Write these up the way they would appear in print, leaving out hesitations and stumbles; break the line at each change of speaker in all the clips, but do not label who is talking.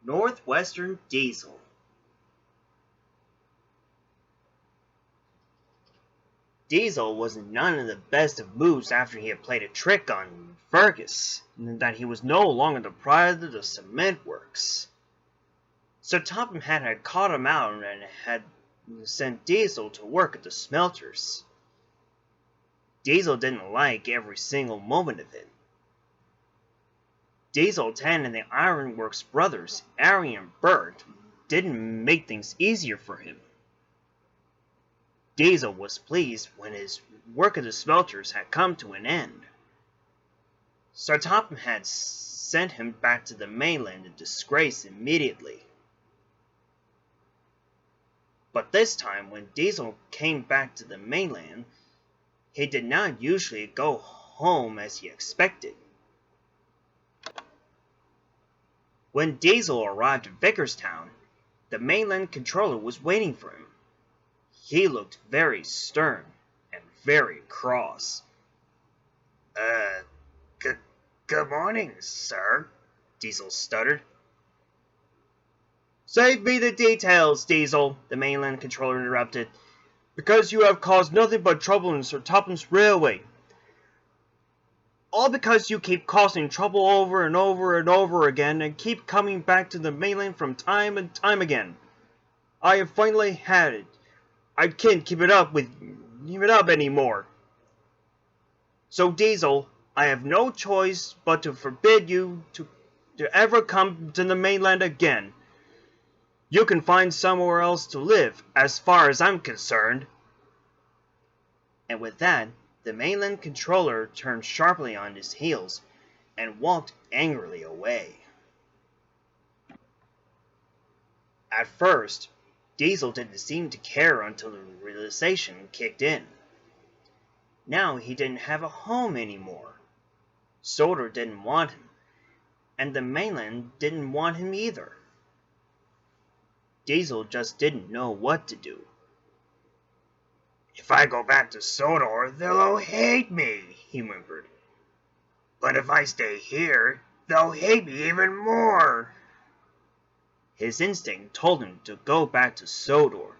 Northwestern Diesel. Diesel was in none of the best of moods after he had played a trick on Fergus, and that he was no longer the pride of the cement works. So Topham had caught him out and had sent Diesel to work at the smelters. Diesel didn't like every single moment of it. Diesel, Tan, and the Ironworks brothers, Ari and Bert, didn't make things easier for him. Diesel was pleased when his work at the smelters had come to an end. So Topham had sent him back to the mainland in disgrace immediately. But this time, when Diesel came back to the mainland, he did not usually go home as he expected. When Diesel arrived at Vickerstown, the mainland controller was waiting for him. He looked very stern and very cross.
Good morning, sir,"
Diesel stuttered. "Save me the details, Diesel," the mainland controller interrupted, "because you have caused nothing but trouble in Sir Topham's railway. All because you keep causing trouble over and over and over again and keep coming back to the mainland from time and time again. I have finally had it. I can't keep it up anymore. So, Diesel, I have no choice but to forbid you to ever come to the mainland again. You can find somewhere else to live, as far as I'm concerned." And with that, the mainland controller turned sharply on his heels and walked angrily away. At first, Diesel didn't seem to care until the realization kicked in. Now he didn't have a home anymore. Sodor didn't want him, and the mainland didn't want him either. Diesel just didn't know what to do.
"If I go back to Sodor, they'll all hate me," he whimpered. "But if I stay here, they'll hate me even more."
His instinct told him to go back to Sodor,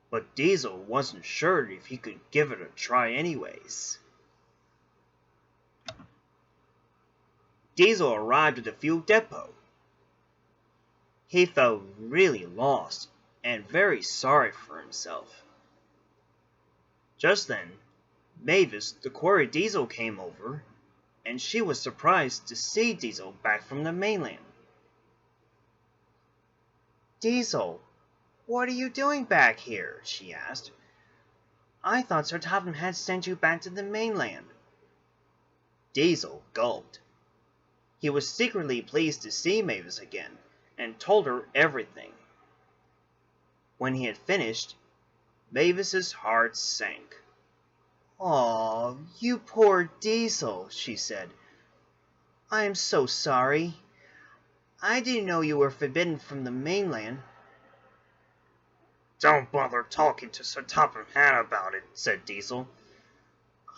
but Diesel wasn't sure if he could give it a try anyways. Diesel arrived at the fuel depot. He felt really lost and very sorry for himself. Just then, Mavis, the quarry Diesel, came over, and she was surprised to see Diesel back from the mainland. "Diesel, what are you doing back here?" she asked. "I thought Sir Topham had sent you back to the mainland." Diesel gulped. He was secretly pleased to see Mavis again, and told her everything. When he had finished, Mavis's heart sank. "Aw, you poor Diesel," she said. "I am so sorry. I didn't know you were forbidden from the mainland."
"Don't bother talking to Sir Topham Hatt about it," said Diesel.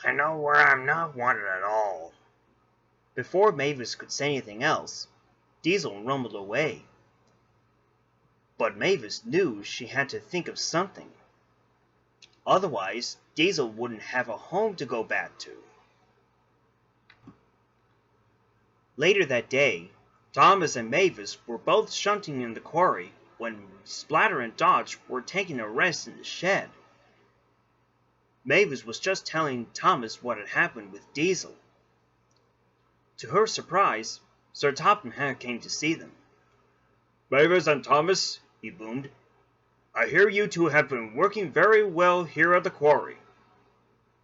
"I know where I'm not wanted at all."
Before Mavis could say anything else, Diesel rumbled away. But Mavis knew she had to think of something. Otherwise, Diesel wouldn't have a home to go back to. Later that day, Thomas and Mavis were both shunting in the quarry when Splatter and Dodge were taking a rest in the shed. Mavis was just telling Thomas what had happened with Diesel. To her surprise, Sir Topham Hatt came to see them. "Mavis and Thomas," he boomed, "I hear you two have been working very well here at the quarry.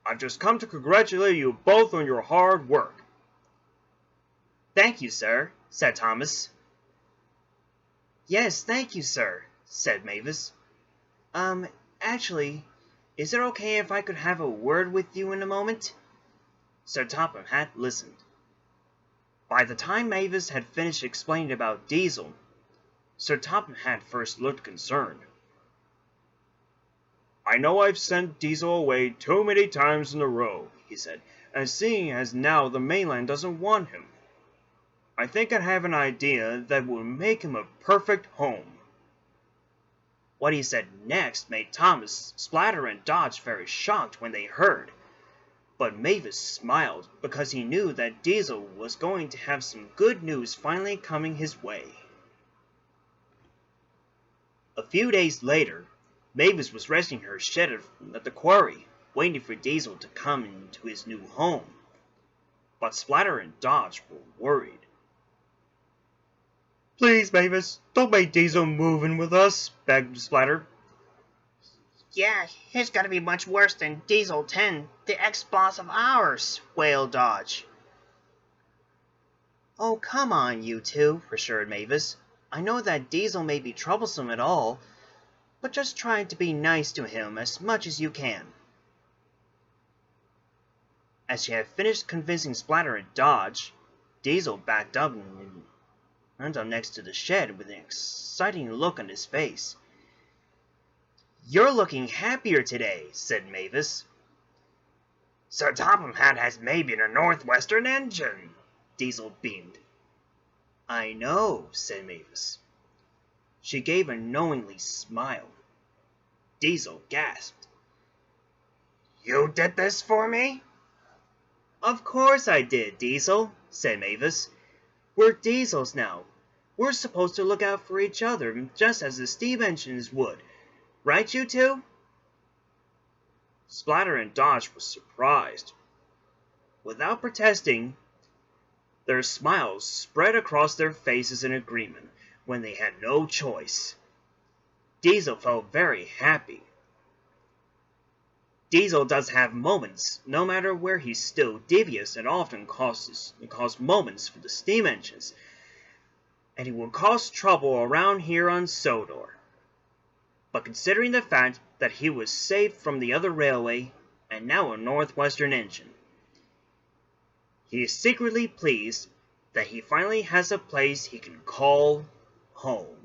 I've just come to congratulate you both on your hard work." "Thank you, sir," said Thomas. "Yes, thank you, sir," said Mavis. Actually, is it okay if I could have a word with you in a moment?" Sir Topham Hatt listened. By the time Mavis had finished explaining about Diesel, Sir Topham Hatt first looked concerned. "I know I've sent Diesel away too many times in a row," he said, "and seeing as now the mainland doesn't want him, I think I have an idea that will make him a perfect home." What he said next made Thomas, Splatter, and Dodge very shocked when they heard. But Mavis smiled because he knew that Diesel was going to have some good news finally coming his way. A few days later, Mavis was resting her shed at the quarry, waiting for Diesel to come into his new home. But Splatter and Dodge were worried. "Please, Mavis, don't make Diesel move in with us," begged Splatter.
Yeah, it's gonna be much worse than Diesel 10, the ex-boss of ours, wailed Dodge.
"Oh, come on, you two," assured Mavis. "I know that Diesel may be troublesome at all, but just try to be nice to him as much as you can." As she had finished convincing Splatter and Dodge, Diesel backed up and went up next to the shed with an exciting look on his face. "You're looking happier today," said Mavis.
"Sir Topham has made me a northwestern engine," Diesel beamed.
"I know," said Mavis. She gave a knowingly smile. Diesel gasped.
"You did this for me?"
"Of course I did, Diesel," said Mavis. "We're Diesels now. We're supposed to look out for each other just as the steam engines would. Right, you two?" Splatter and Dodge were surprised. Without protesting, their smiles spread across their faces in agreement when they had no choice. Diesel felt very happy. Diesel does have moments, no matter where he's still devious, and often causes moments for the steam engines, and he will cause trouble around here on Sodor. But considering the fact that he was saved from the other railway and now a northwestern engine, he is secretly pleased that he finally has a place he can call home.